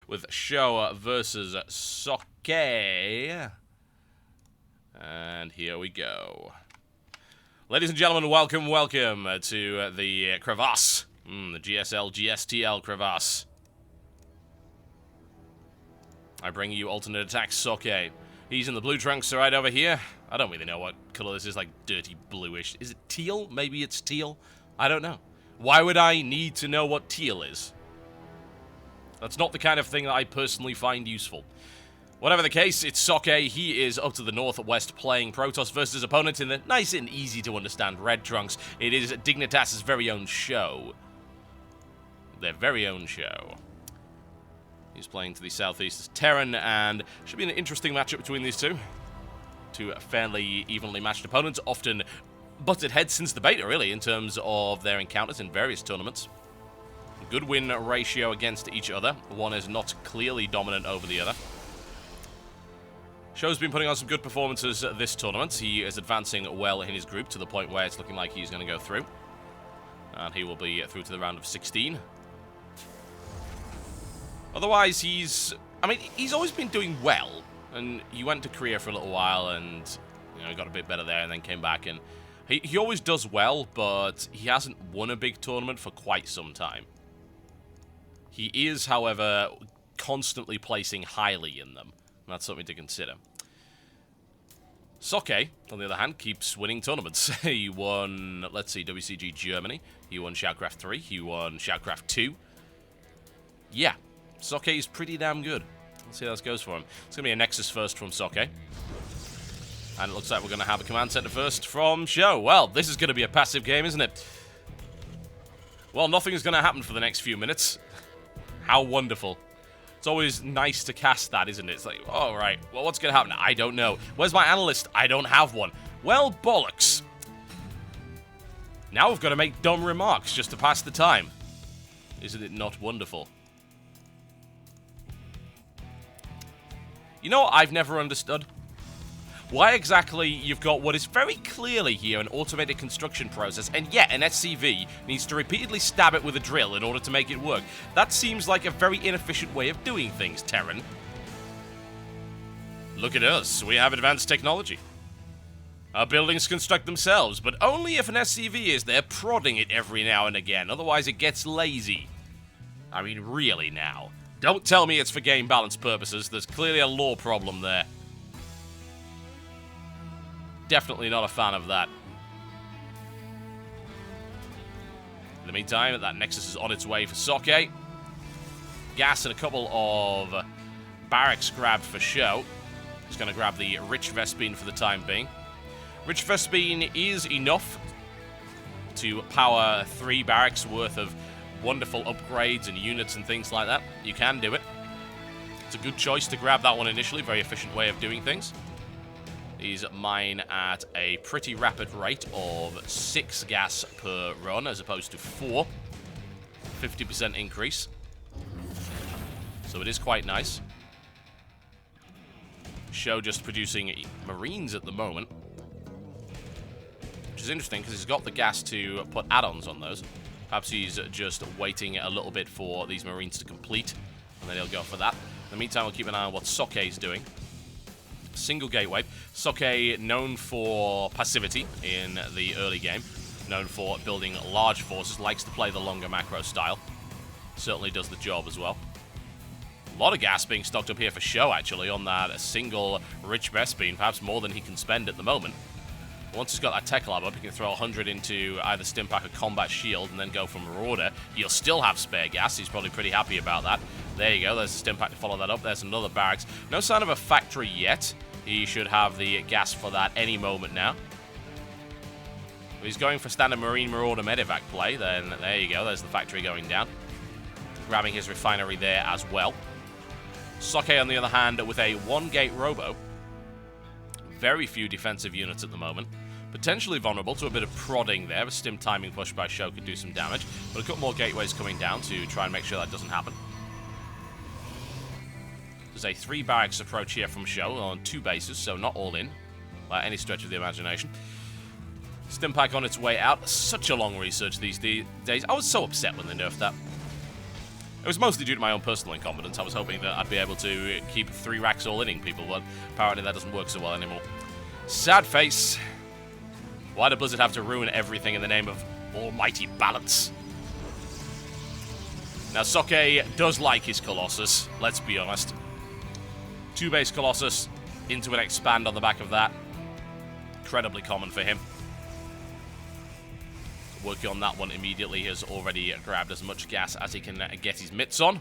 with Sjow versus Socke. And here we go. Ladies and gentlemen, welcome to the crevasse. The GSL-GSTL crevasse. I bring you alternate attack Socke. He's in the blue trunks right over here. I don't really know what color this is, like dirty bluish. Is it teal? Maybe it's teal? I don't know. Why would I need to know what teal is? That's not the kind of thing that I personally find useful. Whatever the case, it's Socke. He is up to the northwest playing Protoss versus his opponent in the nice and easy to understand red trunks. It is Dignitas's very own Sjow. Their very own Sjow. He's playing to the southeast as Terran, and should be an interesting matchup between these two. Two fairly evenly matched opponents, often butted heads since the beta, really, in terms of their encounters in various tournaments. Good win ratio against each other. One is not clearly dominant over the other. Sjow's been putting on some good performances this tournament. He is advancing well in his group to the point where it's looking like he's going to go through. And he will be through to the round of 16. Otherwise, he's always been doing well. And he went to Korea for a little while and, got a bit better there and then came back. And he always does well, but he hasn't won a big tournament for quite some time. He is, however, constantly placing highly in them. And that's something to consider. Socke, on the other hand, keeps winning tournaments. He won, let's see, WCG Germany. He won Starcraft 3. He won Starcraft 2. Yeah, Socke is pretty damn good. Let's see how this goes for him. It's going to be a Nexus first from Socke. And it looks like we're going to have a command center first from Sjow. Well, this is going to be a passive game, isn't it? Well, nothing is going to happen for the next few minutes. How wonderful. It's always nice to cast that, isn't it? It's like, all right, well, what's going to happen? I don't know. Where's my analyst? I don't have one. Well, bollocks. Now we've got to make dumb remarks just to pass the time. Isn't it not wonderful? You know what I've never understood? Why exactly you've got what is very clearly here an automated construction process, and yet an SCV needs to repeatedly stab it with a drill in order to make it work. That seems like a very inefficient way of doing things, Terran. Look at us, we have advanced technology. Our buildings construct themselves, but only if an SCV is there prodding it every now and again, otherwise it gets lazy. I mean, really now. Don't tell me it's for game balance purposes, there's clearly a lore problem there. Definitely not a fan of that. In the meantime, that Nexus is on its way for Socke. Gas and a couple of barracks grabbed for Sjow. He's going to grab the Rich Vespene for the time being. Rich Vespene is enough to power 3 barracks worth of wonderful upgrades and units and things like that. You can do it. It's a good choice to grab that one initially. Very efficient way of doing things. These mine at a pretty rapid rate of 6 gas per run as opposed to 4. 50% increase. So it is quite nice. Sjow just producing Marines at the moment. Which is interesting because he's got the gas to put add-ons on those. Perhaps he's just waiting a little bit for these Marines to complete. And then he'll go for that. In the meantime, we'll keep an eye on what Socke is doing. Single gateway. Socke, known for passivity in the early game, known for building large forces, likes to play the longer macro style. Certainly does the job as well. A lot of gas being stocked up here for Sjow, actually, on that single Rich Vespene, perhaps more than he can spend at the moment. Once he's got that tech lab up, he can throw 100 into either Stimpack or Combat Shield and then go for Marauder. He'll still have spare gas. He's probably pretty happy about that. There you go. There's the Stimpack to follow that up. There's another barracks. No sign of a factory yet. He should have the gas for that any moment now. If he's going for standard Marine Marauder Medivac play, then there you go. There's the factory going down. Grabbing his refinery there as well. Socke, on the other hand, with a 1-gate robo. Very few defensive units at the moment. Potentially vulnerable to a bit of prodding there. A stim timing push by Sjow could do some damage. But a couple more gateways coming down to try and make sure that doesn't happen. There's a 3 barracks approach here from Sjow on 2 bases, so not all in by any stretch of the imagination. Stimpack on its way out. Such a long research these days. I was so upset when they nerfed that. was mostly due to my own personal incompetence. I was hoping that I'd be able to keep 3 racks all-inning people, but apparently that doesn't work so well anymore. Sad face. Why did Blizzard have to ruin everything in the name of almighty balance? Now, Socke does like his Colossus, let's be honest. 2-base Colossus into an expand on the back of that. Incredibly common for him. Working on that one immediately, has already grabbed as much gas as he can get his mitts on.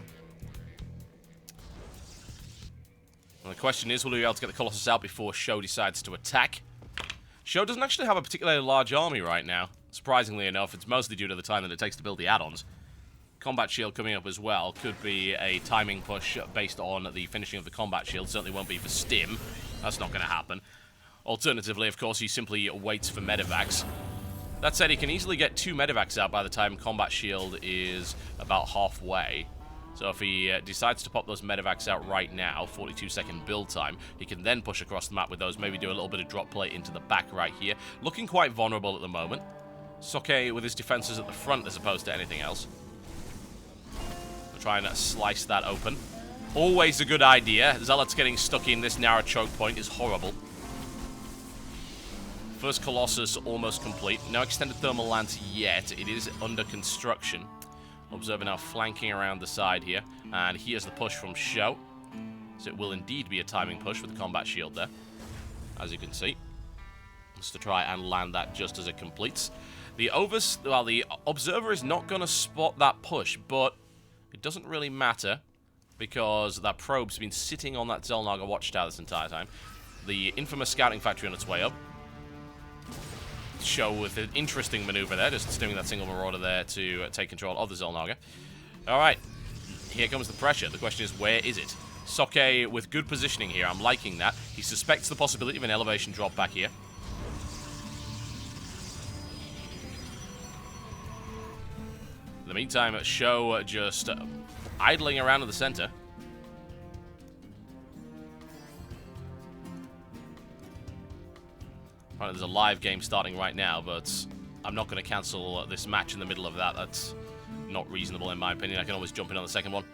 And the question is, will he be able to get the Colossus out before Sjow decides to attack? Sjow doesn't actually have a particularly large army right now. Surprisingly enough, it's mostly due to the time that it takes to build the add-ons. Combat Shield coming up as well could be a timing push based on the finishing of the Combat Shield. Certainly won't be for Stim. That's not going to happen. Alternatively, of course, he simply waits for Medivacs. That said, he can easily get 2 Medivacs out by the time Combat Shield is about halfway. So if he decides to pop those Medivacs out right now, 42-second build time, he can then push across the map with those, maybe do a little bit of drop play into the back right here. Looking quite vulnerable at the moment. Socke with his defenses at the front as opposed to anything else. We'll try and slice that open. Always a good idea. Zealots getting stuck in this narrow choke point is horrible. First Colossus almost complete. No extended thermal lance yet. It is under construction. Observer now flanking around the side here. And here's the push from Sjow. So it will indeed be a timing push with the Combat Shield there, as you can see. Just to try and land that just as it completes. The Observer is not going to spot that push, but it doesn't really matter because that probe's been sitting on that Xel'Naga watchtower this entire time. The infamous scouting factory on its way up. Sjow with an interesting maneuver there, just steering that single Marauder there to take control of the Xel'Naga. Alright, here comes the pressure. The question is, where is it? Socke with good positioning here. I'm liking that. He suspects the possibility of an elevation drop back here. In the meantime, Sjow just idling around in the center. Apparently there's a live game starting right now, but I'm not going to cancel this match in the middle of that. That's not reasonable in my opinion. I can always jump in on the second one.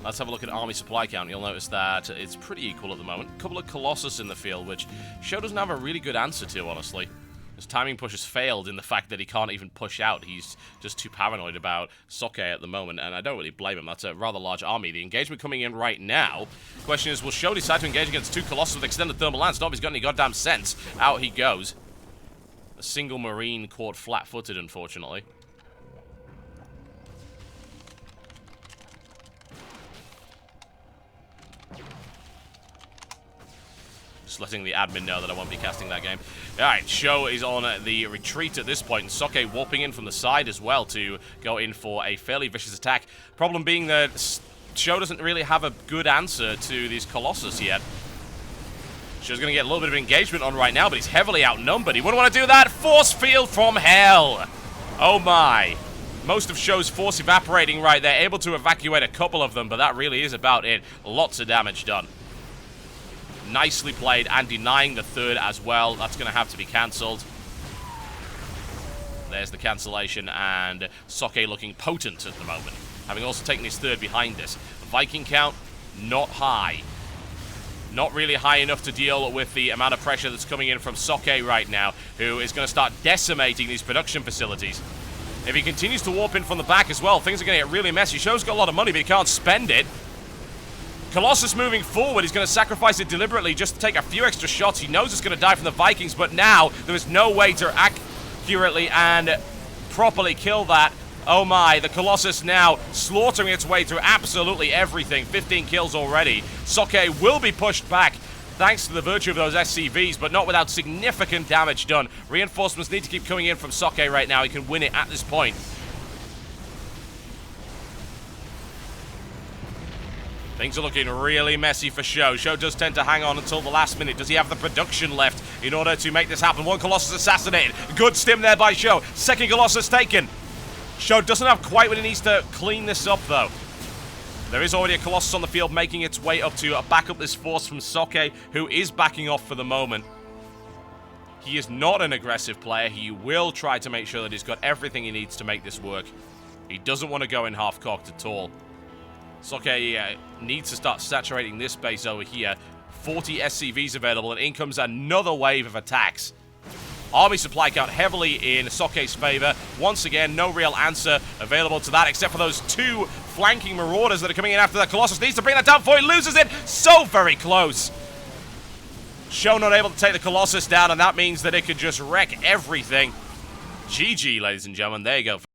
Let's have a look at army supply count. You'll notice that it's pretty equal at the moment. A couple of Colossus in the field, which Sjow doesn't have a really good answer to, honestly. His timing push has failed in the fact that he can't even push out. He's just too paranoid about Socke at the moment, and I don't really blame him. That's a rather large army. The engagement coming in right now. Question is, will Sjow decide to engage against 2 Colossus with extended thermal lance? Nobody's got any goddamn sense. Out he goes. A single Marine caught flat-footed, unfortunately. Just letting the admin know that I won't be casting that game. Alright, Sjow is on the retreat at this point, and Socke warping in from the side as well to go in for a fairly vicious attack. Problem being that Sjow doesn't really have a good answer to these Colossus yet. Show's going to get a little bit of engagement on right now, but he's heavily outnumbered. He wouldn't want to do that. Force field from hell. Oh my. Most of Show's force evaporating right there. Able to evacuate a couple of them, but that really is about it. Lots of damage done. Nicely played, and denying the third as well. That's going to have to be cancelled. There's the cancellation, and Socke looking potent at the moment, having also taken his third behind this. Viking count, not high. Not really high enough to deal with the amount of pressure that's coming in from Socke right now, who is going to start decimating these production facilities. If he continues to warp in from the back as well, things are going to get really messy. Show's got a lot of money, but he can't spend it. Colossus moving forward. He's going to sacrifice it deliberately just to take a few extra shots. He knows it's going to die from the Vikings, but now there is no way to accurately and properly kill that. Oh my, the Colossus now slaughtering its way through absolutely everything. 15 kills already. Socke will be pushed back thanks to the virtue of those SCVs, but not without significant damage done. Reinforcements need to keep coming in from Socke right now. He can win it at this point. Things are looking really messy for Sjow. Sjow does tend to hang on until the last minute. Does he have the production left in order to make this happen? One Colossus assassinated. Good stim there by Sjow. Second Colossus taken. Sjow doesn't have quite what he needs to clean this up, though. There is already a Colossus on the field making its way up to back up this force from Socke, who is backing off for the moment. He is not an aggressive player. He will try to make sure that he's got everything he needs to make this work. He doesn't want to go in half-cocked at all. Socke needs to start saturating this base over here. 40 SCVs available, and in comes another wave of attacks. Army supply count heavily in Socke's favor. Once again, no real answer available to that, except for those 2 flanking marauders that are coming in after the Colossus. Needs to bring that down before he loses it. So very close. Sjow not able to take the Colossus down, and that means that it could just wreck everything. GG, ladies and gentlemen. There you go.